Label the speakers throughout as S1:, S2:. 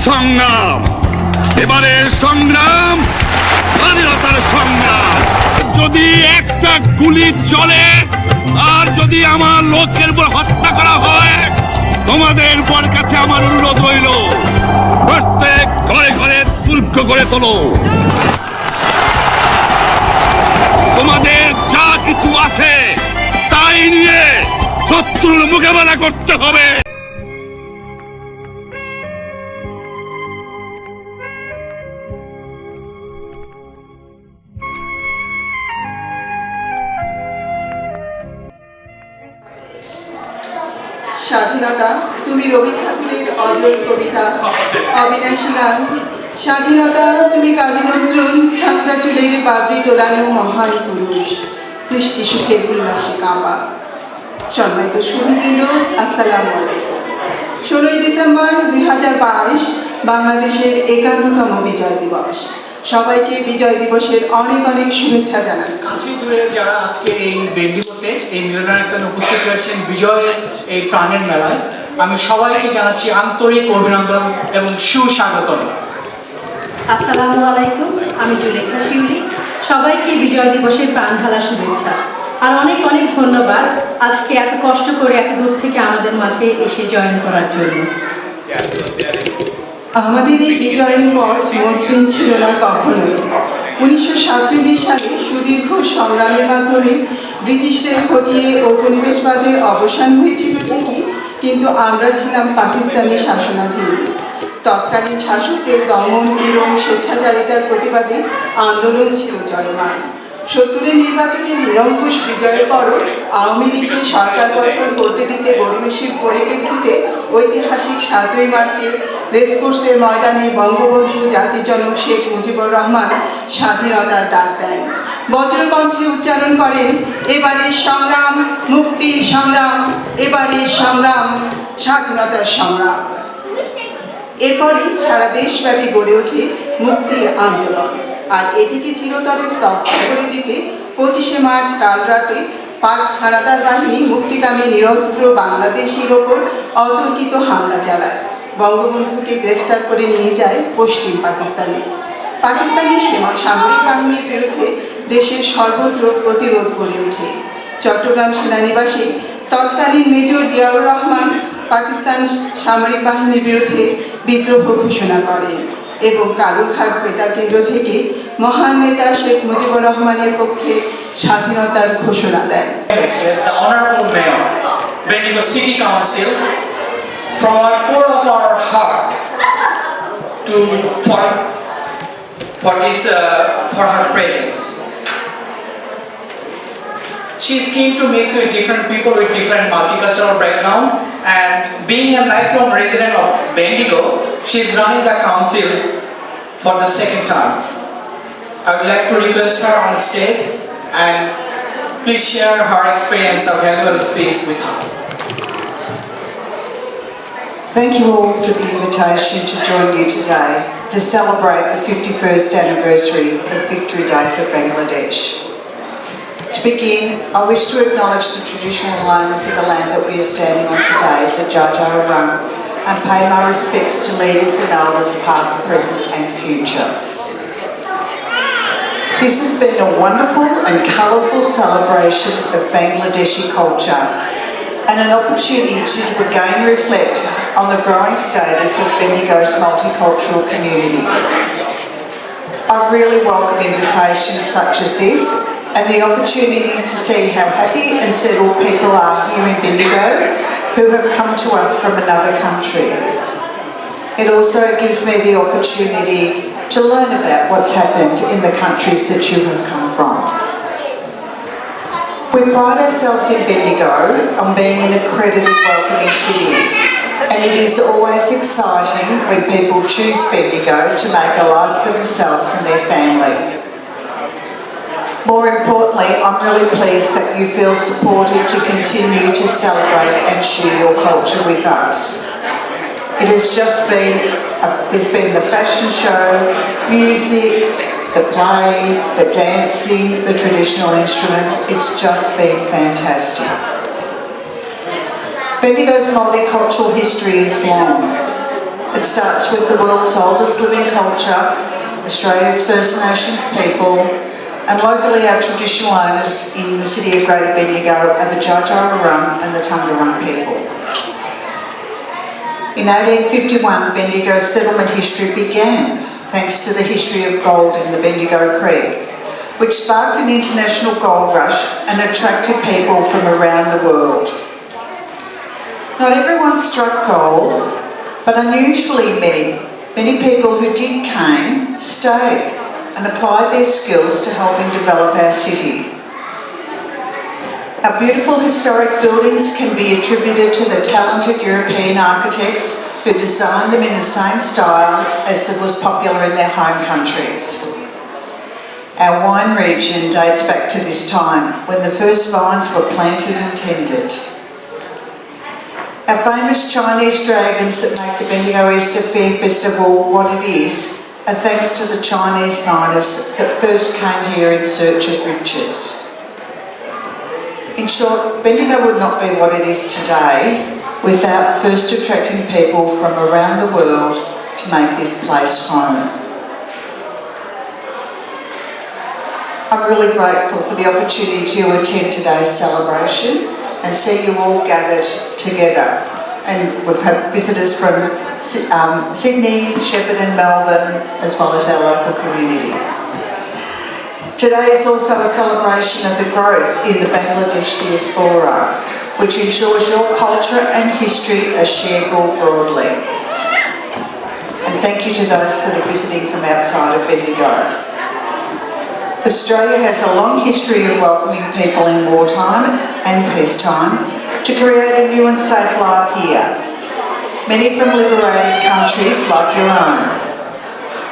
S1: সংগ্রাম, এবারের সংগ্রাম স্বাধীনতার সংগ্রাম। যদি একটা গুলি চলে আর যদি আমার লোকের উপর হত্যা করা হয়, তোমাদের উপর কাছে আমার অনুরোধ রইল, প্রত্যেক ঘরে ঘরে দুর্গ গড়ে তোলো। তোমাদের যা কিছু আছে তাই নিয়ে শত্রুর মোকাবেলা করতে হবে।
S2: স্বাধীনতা তুমি রবি ঠাকুরের অজর কবিতা, অবিনাশী গান। স্বাধীনতা তুমি কাজী নজরুল ছাত্রা চুলের বাবরি তোলানো মহান পুরুষ, সৃষ্টি সুখের উল্লাসে কাঁপা। সম্মানিত সুধীবৃন্দ, আসসালামু আলাইকুম। 16ই ডিসেম্বর 2022 বাংলাদেশের 51তম বিজয় দিবস। সবাইকে বিজয় দিবসের অনেক অনেক শুভেচ্ছা জানাচ্ছি।
S3: কাছে দূরে যারা আজকে এই বেন্ডিগোতে এই মিলনায়তনে উপস্থিত হয়েছেন বিজয়ের এই প্রাণের মেলায়, আমি সবাইকে জানাচ্ছি আন্তরিক অভিনন্দন এবং সুস্বাগতম।
S4: আসসালামু আলাইকুম, আমি জুলেখা শিউলি। সবাইকে বিজয় দিবসের প্রাণ ঢালা শুভেচ্ছা আর অনেক অনেক ধন্যবাদ আজকে এত কষ্ট করে এত দূর থেকে আমাদের মাঝে এসে জয়েন করার জন্য।
S2: আমাদের এই বিজয়ের পর মসৃণ ছিল না কখনোই। 1947 সালে সুদীর্ঘ সংগ্রামের মাধ্যমে ব্রিটিশদের হটিয়ে ঔপনিবেশবাদের অবসান হয়েছিল ঠিকই, কিন্তু আমরা ছিলাম পাকিস্তানি শাসনাধীন। তৎকালীন শাসকদের দমন এবং স্বেচ্ছাচারিতার প্রতিবাদে আন্দোলন ছিল চলমান। 70-এর নির্বাচনের নিরঙ্কুশ বিজয়ের পরও আওয়ামী লীগকে সরকার গঠন করতে দিতে গরিবেশির পরিপ্রেক্ষিতে ঐতিহাসিক 7ই মার্চে রেসকোর্সের ময়দানে বঙ্গবন্ধু জাতির জনক শেখ মুজিবুর রহমান স্বাধীনতার ডাক দেন। বজ্রকণ্ঠে উচ্চারণ করেন, এবারের সংগ্রাম মুক্তির সংগ্রাম, এবারের সংগ্রাম স্বাধীনতার সংগ্রাম। এরপরই সারা দেশব্যাপী গড়ে ওঠে মুক্তির আন্দোলন, আর এটিকে চিরতরে স্তব্ধ করে দিতে 25শে মার্চ কাল রাতে পাক হানাদার বাহিনী মুক্তিকামী নিরস্ত্র বাংলাদেশির ওপর অতর্কিত হামলা চালায়। বঙ্গবন্ধুকে গ্রেফতার করে নিয়ে যায় পশ্চিম পাকিস্তানে। পাকিস্তানি সামরিক বাহিনীর বিরুদ্ধে দেশের সর্বত্র প্রতিরোধ গড়ে ওঠে। চট্টগ্রাম সেনানিবাসে তৎকালীন মেজর জিয়াউর রহমান পাকিস্তান সামরিক বাহিনীর বিরুদ্ধে বিদ্রোহ ঘোষণা করেন এবং কালুরঘাট বেতার কেন্দ্র থেকে মহান নেতা শেখ মুজিবুর রহমানের পক্ষে স্বাধীনতার ঘোষণা দেন।
S3: The Honorable Mayor, Bendigio City Council, from our core of our heart for her presence. She is keen to mix with different people with different multicultural background, and being a lifelong resident of Bendigio, she is running the council for the second time. I would like to request her on stage and please share her experience of valuable space with her.
S5: Thank you all for the invitation to join you today to celebrate the 51st anniversary of Victory Day for Bangladesh. To begin, I wish to acknowledge the traditional owners of the land that we are standing on today, the Jajarurung, and pay my respects to leaders and elders past, present and future. This has been a wonderful and colourful celebration of Bangladeshi culture and an opportunity to again reflect on the growing status of Bendigo's multicultural community. I really welcome invitations such as this and the opportunity to see how happy and settled people are here in Bendigo who have come to us from another country. It also gives me the opportunity to learn about what's happened in the countries that you have come from. We pride ourselves in Bendigo on being an accredited welcoming city, and it is always exciting when people choose Bendigo to make a life for themselves and their family. More importantly, I'm really pleased that you feel supported to continue to celebrate and share your culture with us. It has just been, there's been the fashion show, music, the play, the dancing, the traditional instruments. It's just been fantastic. Bendigo's multicultural history is long. It starts with the world's oldest living culture, Australia's First Nations people, and locally our traditional owners in the city of Greater Bendigo are the Djadja and the Tungarung people. In 1851, Bendigo's settlement history began thanks to the history of gold in the Bendigo Creek, which sparked an international gold rush and attracted people from around the world. Not everyone struck gold, but unusually many people who did came stayed and applied their skills to helping develop our city. Our beautiful historic buildings can be attributed to the talented European architects who designed them in the same style as was popular in their home countries. Our wine region dates back to this time when the first vines were planted and tended. Our famous Chinese dragons that make the Bendigo Easter Fair Festival what it is are thanks to the Chinese miners that first came here in search of riches. In short, Bendigo would not be what it is today without first attracting people from around the world to make this place home. I'm really grateful for the opportunity to attend today's celebration and see you all gathered together. And we've had visitors from Sydney, Shepparton, Melbourne, as well as our local community. Today is also a celebration of the growth in the Bangladesh diaspora, which ensures your culture and history are shared more broadly. And thank you to those that are visiting from outside of Bendigo. Australia has a long history of welcoming people in wartime and peacetime to create a new and safe life here, many from liberated countries like your own.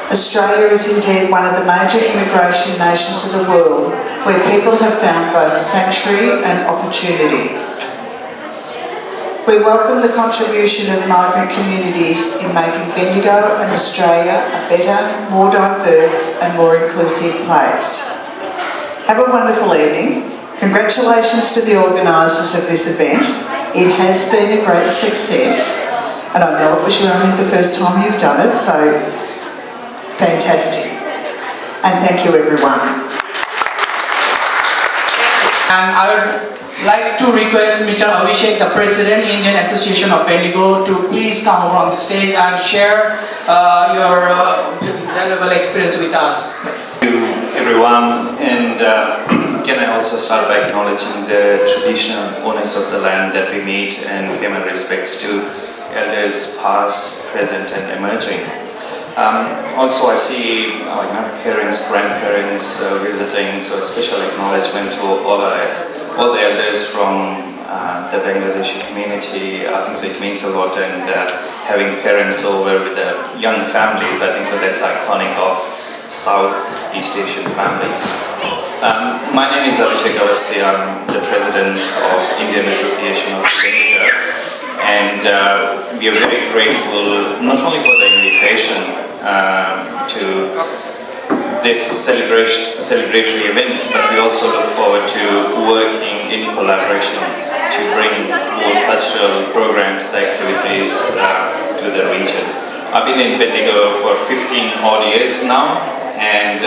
S5: Australia is indeed one of the major immigration nations of the world where people have found both sanctuary and opportunity. We welcome the contribution of migrant communities in making Bendigo and Australia a better, more diverse and more inclusive place. Have a wonderful evening. Congratulations to the organisers of this event. It has been a great success, and I know it was only the first time you've done it, so fantastic. And thank you everyone.
S3: And I would like to request Mr. Abhishek, the President, Indian Association of Bendigo, to please come over on the stage and share your valuable experience with us.
S6: Thank you everyone, and can I also start by acknowledging the traditional owners of the land that we meet and pay my respects to elders past, present and emerging. Also I see parents, grandparents visiting, so a special acknowledgement to all the elders from the Bangladeshi community. I think so it means a lot, and having parents over with the young families, I think so that's iconic of Southeast Asian families. My name is Abhishek Awasthi. I'm the President of Indian Association of Bendigo, and we are very grateful not only for the invitation to this celebratory event, but we also look forward to working in collaboration to bring more cultural programs, activities to the region. I've been in Bendigo for 15 odd years now, and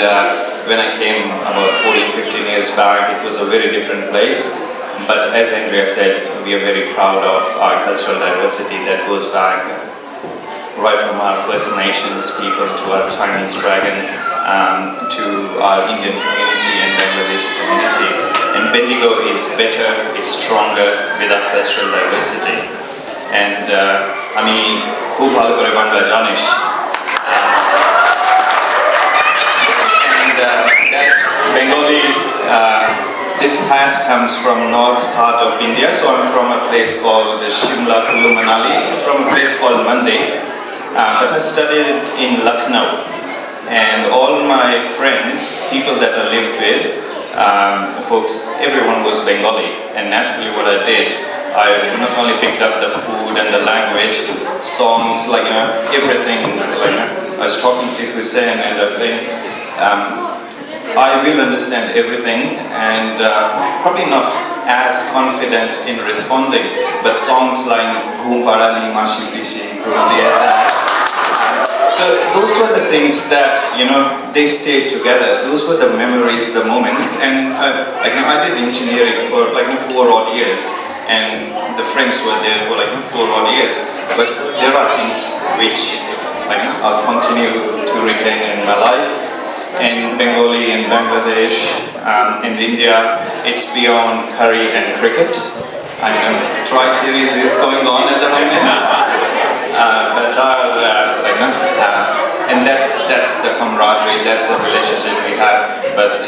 S6: when I came about 14-15 years back, it was a very different place. But as Andrea said, we are very proud of our cultural diversity that goes back right from our First Nations people to our Chinese dragon, to our Indian community and Bangladeshi community. And Bendigo is better, it's stronger with our cultural diversity. And আমি খুব ভালো করে বাংলা জানিস। And that Bengali, this hat comes from north part of India, so I'm from a place called Shimla, Kullu Manali, from a place called Mandi. But I studied in Lucknow, and all my friends, people that I lived with, folks, everyone was Bengali, and naturally what I did, I not only picked up the food and the language, songs, like everything. I was talking to Hussein and I was saying, I will understand everything, and probably not as confident in responding, but songs like Goom Parani, Mashi Pishi, things that they stayed together. Those were the memories, the moments. And I did engineering for 4 odd years, and the friends were there for 4 odd years. But there are things which I'll continue to retain in my life. In Bengali, in Bangladesh, in India, it's beyond curry and cricket. I mean, tri-series is going on at the moment. And that's the camaraderie, that's the relationship we have. But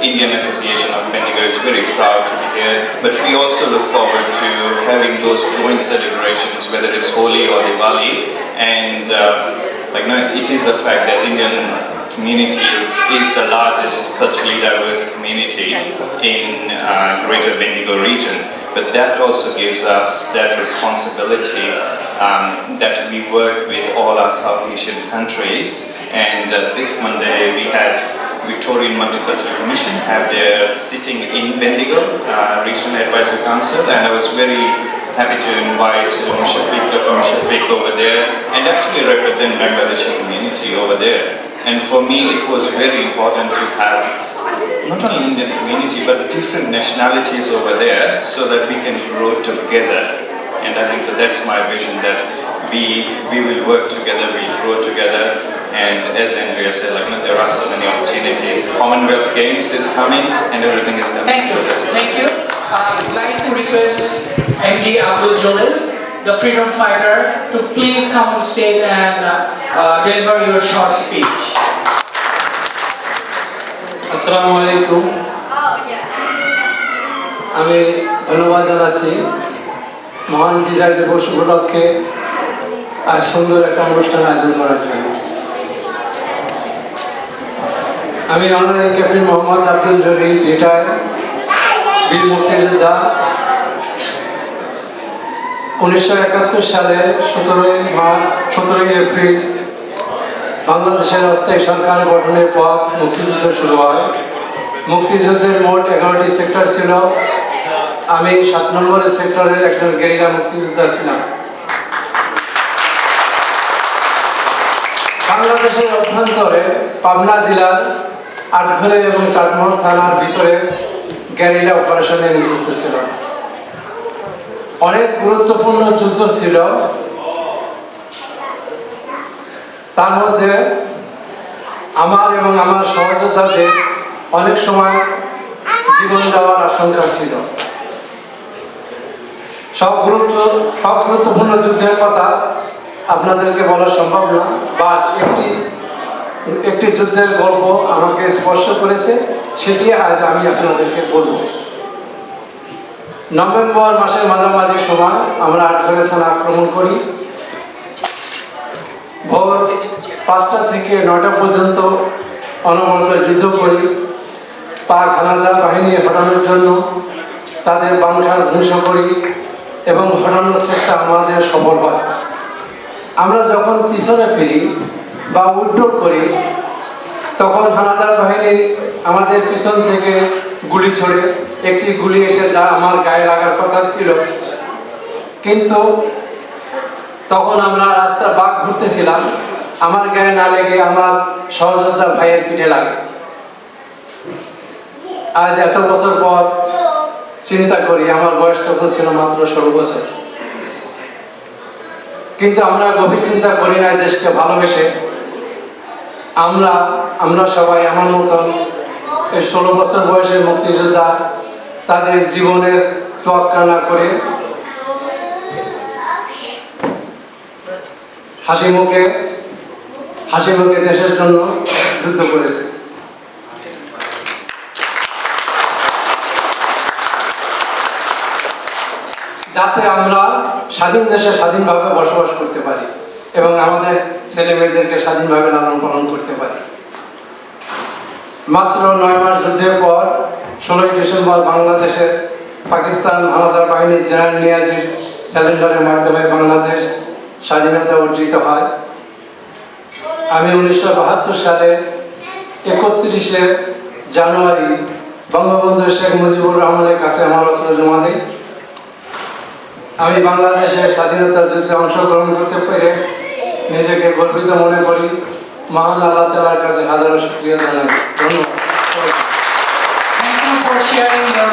S6: Indian Association of Bendigo is very proud to be here. But we also look forward to having those joint celebrations, whether it's Holi or Diwali. And it is a fact that Indian community is the largest culturally diverse community in Greater Bendigo region. But that also gives us that responsibility that we work with all our South Asian countries. And this Monday we had Victorian Multicultural Commission have their sitting in Bendigo, Regional Advisory Council, and I was very happy to invite Dr. Mushafiq over there and actually represent Bangladeshi community over there. And for me it was very important to have not only Indian community but different nationalities over there so that we can grow together. And I think so that's my vision, that we will work together, we'll grow together. And as Andrea said, there are so many opportunities. Commonwealth Games is coming and everything is coming.
S3: Thank you. Thank you. I'd like to request MD Abdul Jalil, the freedom fighter, to please come on stage and deliver your short speech.
S7: আসসালামু আলাইকুম। আমি ধন্যবাদ জানাচ্ছি মহান বিজয় দিবস উপলক্ষে আজ সুন্দর একটা অনুষ্ঠান আয়োজন করার জন্য। আমি অনারেরি ক্যাপ্টেন মোহাম্মদ আব্দুল জলিল, রিটায়ার্ড বীর মুক্তিযোদ্ধা। 1971 সালের 17 এপ্রিল বাংলাদেশের অস্থায়ী সরকার গঠনের পর মুক্তিযুদ্ধ শুরু হয়। মুক্তিযুদ্ধের মোট 11টি সেক্টর ছিল। আমি 7 নম্বরের সেক্টরের একজন গেরিলা মুক্তিযোদ্ধা ছিলাম। বাংলাদেশের অভ্যন্তরে পাবনা জেলার আটঘরে এবং চাটমোহর থানার ভিতরে গেরিলা অপারেশনে নিযুক্ত ছিল। অনেক গুরুত্বপূর্ণ যুদ্ধ ছিল, তার মধ্যে আমার এবং আমার সহযোদ্ধাদের অনেক সময় জীবন যাওয়ার আশঙ্কা ছিল। সব গুরুত্বপূর্ণ যুদ্ধের কথা আপনাদেরকে বলা সম্ভব না, বা একটি যুদ্ধের গল্প আমাকে স্পর্শ করেছে, সেটি আজ আমি আপনাদেরকে বলব। নভেম্বর মাসের মাঝামাঝি সময় আমরা আটঘরে থানা আক্রমণ করি। ভোর 5টা থেকে 9টা পর্যন্ত অনবরত যুদ্ধ করি। পাক হানাদার বাহিনী হটানোর জন্য তাদের বাংকার ধ্বংস করি এবং হটানোর চেষ্টা আমাদের সফল হয়। আমরা যখন পিছনে ফিরি বা উইথড্র করি, তখন হানাদার বাহিনী আমাদের পিছন থেকে গুলি ছোড়ে। একটি গুলি এসে যা আমার গায়ে লাগার কথা ছিল, কিন্তু তখন আমরা রাস্তার বাঁক ঘুরতেছিলাম, আমার গায়ে না লেগে আমার সহযোদ্ধা ভাইয়ের পিঠে লাগে। আজ এত বছর পর চিন্তা করি, আমার বয়স তখন ছিল মাত্র 16 বছর, কিন্তু আমরা গভীর চিন্তা করি না দেশকে ভালোবেসে। আমরা সবাই আমার মতন এই 16 বছর বয়সের মুক্তিযোদ্ধা তাদের জীবনের তোয়াক্কা না করে হাসি মুখে দেশের জন্য যুদ্ধ করেছে। যাতে আমরা স্বাধীন দেশে স্বাধীনভাবে বসবাস করতে পারি এবং আমাদের ছেলে মেয়েদেরকে স্বাধীনভাবে লালন পালন করতে পারি। মাত্র 9 মাস যুদ্ধের পর 16 ডিসেম্বর বাংলাদেশের পাকিস্তান হানাদার বাহিনীর জেনারেল নিয়াজির স্যালেন্ডারের মাধ্যমে বাংলাদেশ স্বাধীনতা অর্জিত হয়। আমি 1972 সালে 31শে জানুয়ারি বঙ্গবন্ধু শেখ মুজিবুর রহমানের কাছে আমার অস্ত্র জমা দিই। আমি বাংলাদেশের স্বাধীনতার যুদ্ধে অংশগ্রহণ করতে পেরে নিজেকে গর্বিত মনে করি মহান আল্লাহ তাআলার কাছে হাজারো শুকরিয়া জানাই। ধন্যবাদ।
S3: Thank you for sharing your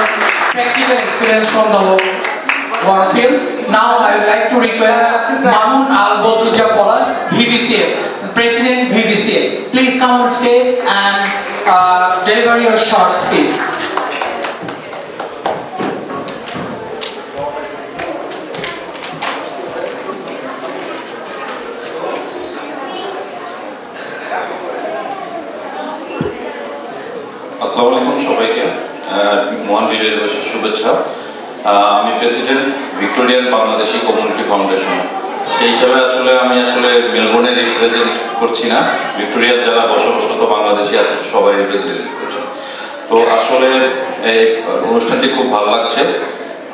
S3: practical experience from the war field. Now I would like to request Mamun Al Bodruja Polas, VVCF, President VVCF. Please come on stage and deliver your short speech.
S8: আসসালামু আলাইকুম সবাইকে মহান বিজয় দিবসের শুভেচ্ছা। আমি president Victorian Bangladeshi community foundation. সেই হিসাবে আমি মেলবোর্নে রিপ্রেজেন্ট করছি না, ভিক্টোরিয়ার যারা বসবাসরত বাংলাদেশি আছে সবাই রিপ্রেজেন্ট করছে। তো এই অনুষ্ঠানটি খুব ভালো লাগছে,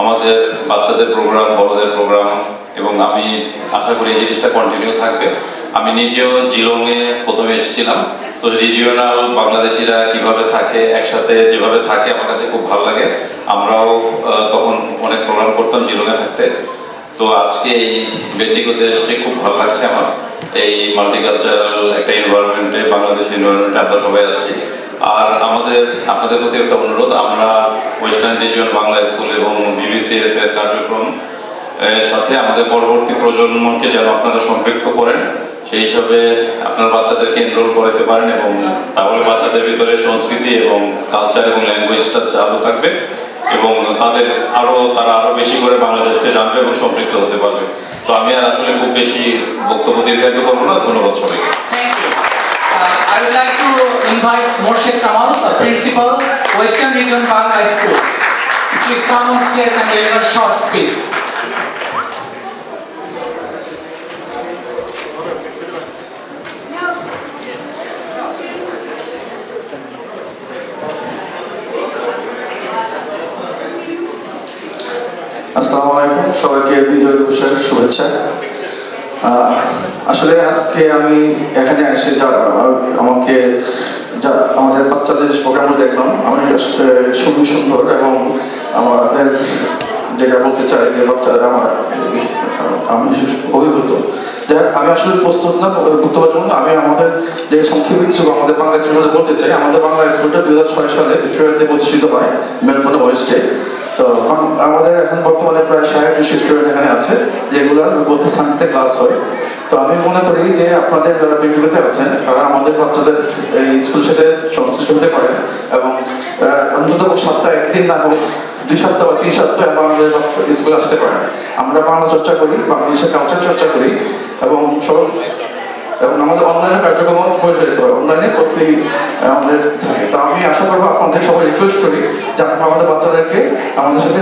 S8: আমাদের বাচ্চাদের প্রোগ্রাম, বড়দের প্রোগ্রাম, এবং আমি আশা করি এই জিনিসটা কন্টিনিউ থাকবে। আমি নিজেও জিলংয়ে প্রথমে এসেছিলাম, তো রিজিওনাল বাংলাদেশিরা কিভাবে থাকে, একসাথে যেভাবে থাকে আমার কাছে খুব ভালো লাগে। আমরাও তখন অনেক প্রোগ্রাম করতাম জিলংয়ে থাকতে। তো আজকে এই বেন্ডিগোতে এসে খুব ভালো লাগছে আমার। এই মাল্টিকালচারাল একটা এনভায়রনমেন্টে, বাংলাদেশ এনভায়রনমেন্টে আমরা সবাই আসছি। আর আপনাদের প্রতি একটা অনুরোধ, আমরা ওয়েস্টার্ন রিজিয়ন বাংলা স্কুল এবং বিবিসিএফ এর কার্যক্রম সাথে আমাদের পরবর্তী প্রজন্মকে যেন আপনারা সম্পৃক্ত করেন, সেই হিসাবে আপনার বাচ্চাদেরকে এনরোল করাতে পারেন, এবং তাহলে বাচ্চাদের ভিতরে সংস্কৃতি এবং কালচার এবং ল্যাঙ্গুয়েজটা চালু থাকবে, এবং তারা আরো বেশি করে বাংলাদেশকে জানবে এবং সম্পৃক্ত হতে পারবে। তো আমি আর খুব বেশি বক্তব্য দীর্ঘায়িত করবো না। ধন্যবাদ সবাইকে।
S3: Thank you. I would like to invite Morshed Kamal, Principal, Western Region Bangla School. Please come on stage and deliver a short speech.
S9: আসসালামু আলাইকুম, সবাইকে বিজয় দিবসের শুভেচ্ছা। আজকে আমি এখানে এসে আমাদের বাচ্চাদের যে প্রোগ্রামগুলো দেখলাম, আমি খুবই সুন্দর, এবং আমাদের যেটা বলতে চাই যে বাচ্চারা আমি অভিভূত। আমি প্রস্তুত না বক্তব্যের জন্য। আমি আমাদের যে সংক্ষেপে কিছু আমাদের বাংলা স্কুল বলতে চাই। আমাদের বাংলা স্কুলটা 2006 সালে ভিক্টোরিয়াতে প্রতিষ্ঠিত হয়, মেলবোর্ন ওয়েস্টে। তো আমাদের এখন বর্তমানে প্রায় 60-200 স্টুডেন্ট এখানে আছে, যেগুলো বলতে সানডেতে ক্লাস হয়। তো আমি মনে করি যে আপনাদের যারা বেঙ্গলিতে আছেন তারা আমাদের বাচ্চাদের এই স্কুলের সাথে সংশ্লিষ্ট হতে পারেন, এবং অন্তত সপ্তাহে একদিন না হোক 2 সপ্তাহ বা 3 সপ্তাহে আমাদের স্কুলে আসতে পারেন। আমরা বাংলা চর্চা করি, বাংলাদেশের কালচার চর্চা করি, এবং আমাদের অনলাইনে কার্যক্রম পরিচালিত হয়, অনলাইনে করতেই আমাদের থাকে। তো আমি আশা করবো, আপনাদের সবাই রিকোয়েস্ট করি যে আপনারা আমাদের বাচ্চাদেরকে আমাদের সাথে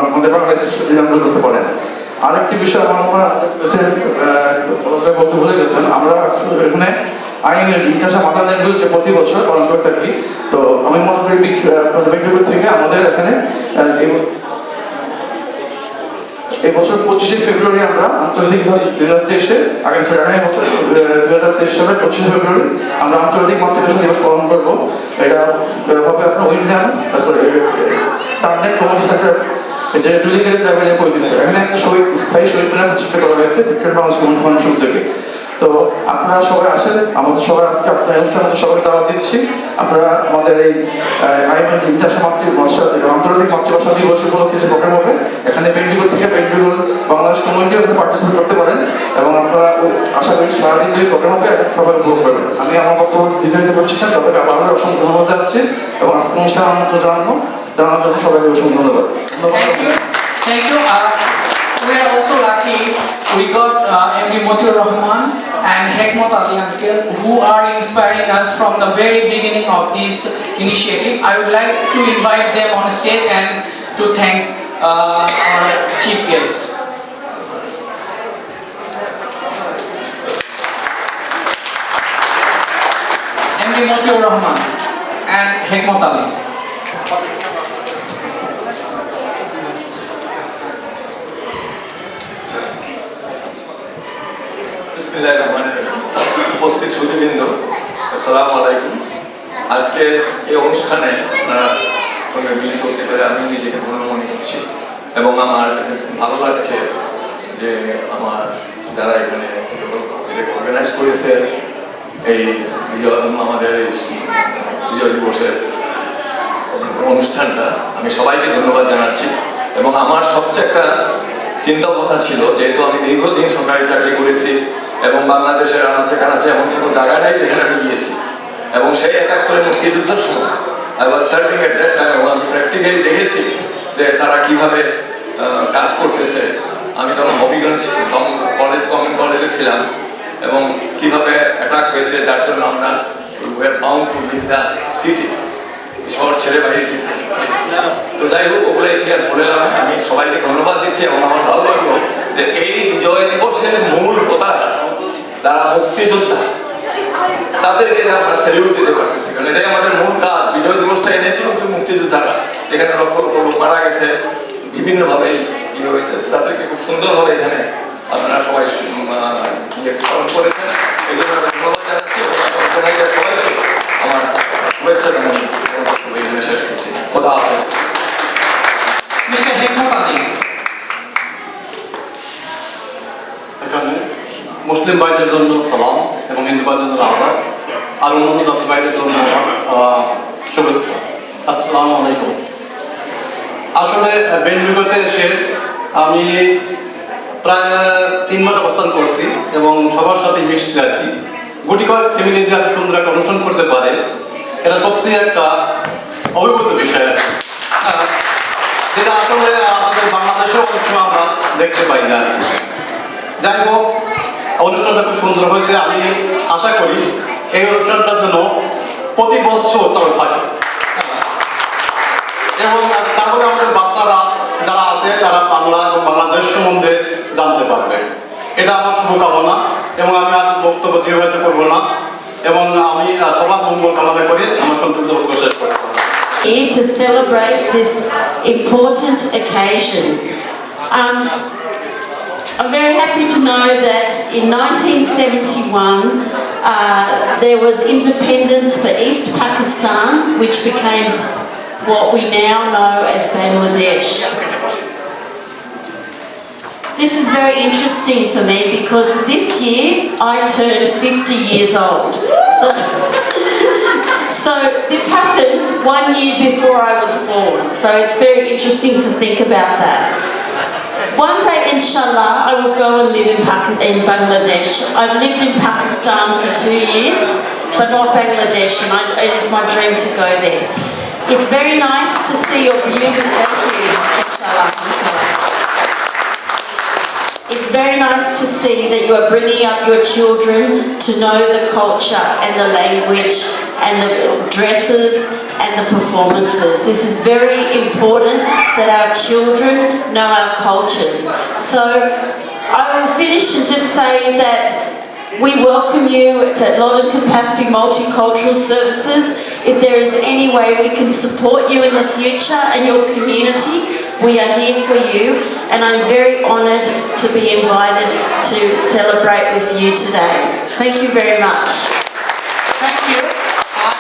S9: আমাদের বাংলাদেশে করতে পারেন। আরেকটি বিষয় আমার বলতে ভুলে গেছেন, আমরা এখানে ইন্টারন্যাশনাল মাদার ল্যাঙ্গুয়েজ প্রতি বছর পালন করে থাকি। তো আমি মনে করি বেঙ্গল থেকে আমাদের এখানে এই বছর 25শে ফেব্রুয়ারি আমরা আন্তর্জাতিকভাবে 2023 আগামী বছর 2023 সালের 25শে ফেব্রুয়ারি আমরা আন্তর্জাতিক মাতৃভাষা দিবস পালন করব। এটা হবে আপনার উইন্ডাম টার্নেট কমিউনিটি সেন্টার, যে ডুলিগেট লেভেলে পরিচিত। এখানে একটা স্থায়ী শহীদ মিনার প্রতিষ্ঠা করা হয়েছে ভিক্টোরিয়ান বাংলাদেশ কমিউনিটি ফাউন্ডেশন উদ্যোগে। তো আপনারা সবাই আসেন, আমাদের সবাই আজকে আপনার অনুষ্ঠানে সবাইকে দাওয়াত দিচ্ছি। আপনারা আমাদের এই ইন্টারন্যাশনাল আন্তর্জাতিক মাতৃভাষা দিবস উপলক্ষে যে প্রোগ্রাম হবে, এখানে বেন্ডিগো থেকে বাংলাদেশ কমিউনিটি পার্টিসিপেট করতে পারেন, এবং আপনারা আশা করি সারাদিন যে প্রোগ্রাম হবে সবাই উপভোগ করবেন। আমি আমার বক্তব্য দীর্ঘায়িত করছি না, সবাইকে আবার অসংখ্য ধন্যবাদ জানাচ্ছি, এবং আজকে অনুষ্ঠান আমন্ত্রণ জানানোর জন্য সবাইকে অসংখ্য ধন্যবাদ।
S3: Thank you. We are also lucky we got MD Motiur Rahman and Hekmat Ali uncle, who are inspiring us from the very beginning of this initiative. I would like to invite them on stage and to thank our chief guest. MD Motiur Rahman and Hekmat Ali.
S10: উপস্থিত সুধীবৃন্দ, আসসালামু আলাইকুম। আজকে এই অনুষ্ঠানে আপনারা সঙ্গে মিলিত হতে পেরে আমি নিজেকে ধন্য মনে করছি, এবং আমার কাছে ভালো লাগছে যে আমার যারা এখানে এটাকে অর্গানাইজ করেছে এই আমাদের এই বিজয় দিবসের অনুষ্ঠানটা। আমি সবাইকে ধন্যবাদ জানাচ্ছি। এবং আমার সবচেয়ে একটা চিন্তা ভাবনা ছিল, যেহেতু আমি দীর্ঘদিন সরকারি চাকরি করেছি এবং বাংলাদেশের আনাচে কানাচে এমন কোনো জায়গা নাই যেখানে আমি গিয়েছি, এবং সেই 71 মুক্তিযুদ্ধের সময় I was serving at that time, এবং আমি প্র্যাকটিক্যালি দেখেছি যে তারা কিভাবে কাজ করতেছে। আমি তখন হবিগঞ্জ গভর্নমেন্ট কলেজে ছিলাম, এবং কিভাবে অ্যাটাক হয়েছে, তার জন্য আমরা were bound to leave the city, শহর ছেড়ে বাইরে যেতে। তো যাই হোক, ওগুলো ইতিহাস বললাম। আমি সবাইকে ধন্যবাদ দিচ্ছি, এবং আমার ভালো লাগলো যে এই বিজয় দিবসের মূল হোতারা যারা মুক্তিযোদ্ধা, তাদেরকে আমরা স্যালিউট দিতে পারতেছি, কারণ এটাই আমাদের মূল কাজ। বিজয় দিবসটা এনেছি কিন্তু মুক্তিযোদ্ধারা, এখানে লক্ষ লক্ষ লোক মারা গেছে, বিভিন্নভাবে ইয়ে হয়েছে, তাদেরকে খুব সুন্দরভাবে এখানে আপনারা সবাই স্মরণ করেছেন। এই জন্য আমি ধন্যবাদ জানাচ্ছি, এবং সবাইকে আমার শুভেচ্ছা জানাই এখানে শেষ করছি। খোদা হাফেজ।
S3: মিস্টার হেকমত আলী।
S11: এখানে মুসলিম ভাইদের জন্য সালাম এবং হিন্দু ভাইদের জন্য আদাব, আর অন্যান্য জাতি ভাইদের জন্য শুভেচ্ছা। আসসালামু আলাইকুম। আসলে বেন্ডিগোতে এসে আমি প্রায় 3 মাস অবস্থান করছি এবং সবার সাথে মিশছি আর কি। গুটি কয়েক ফ্যামিলি যে এত সুন্দর একটা অনুষ্ঠান করতে পারে, এটা সত্যি একটা অভিভূত বিষয়, যেটা আসলে আমাদের বাংলাদেশেও অনেক সময় আমরা দেখতে পাই না আর কি। যাই হোক, অনুষ্ঠানটা খুব সুন্দর হয়েছে। আমি আশা করি এই অনুষ্ঠানটার জন্য প্রতি বছর চালু থাকে, এবং তারপরে আমাদের বাচ্চারা যারা আছে তারা বাংলা এবং বাংলাদেশ সম্বন্ধে জানতে পারবে। এটা আমার শুভকামনা, এবং আমি আর বক্তব্য দীর্ঘায়িত করবো না, এবং আমি সবার মঙ্গল কামনা করি আমার সংক্ষিপ্ত বক্তব্য শেষ করতে পারবো।
S12: Here to celebrate this important occasion. I'm very happy to know that in 1971 there was independence for East Pakistan, which became what we now know as Bangladesh. This is very interesting for me because this year I turned 50 years old. So this happened 1 year before I was born. So it's very interesting to think about that. One day, inshallah, I will go and live in Bangladesh. I've lived in Pakistan for 2 years, but not Bangladesh, and it is my dream to go there. It's very nice to see your beautiful, thank you, inshallah, inshallah. It's very nice to see that you are bringing up your children to know the culture and the language and the dresses and the performances. This is very important that our children know our cultures. So I will finish and just say that we welcome you to London Capacity Multicultural Services. If there is any way we can support you in the future and your community, we are here for you, and I'm very honoured to be invited to celebrate with you today. Thank you very much.
S3: Thank you.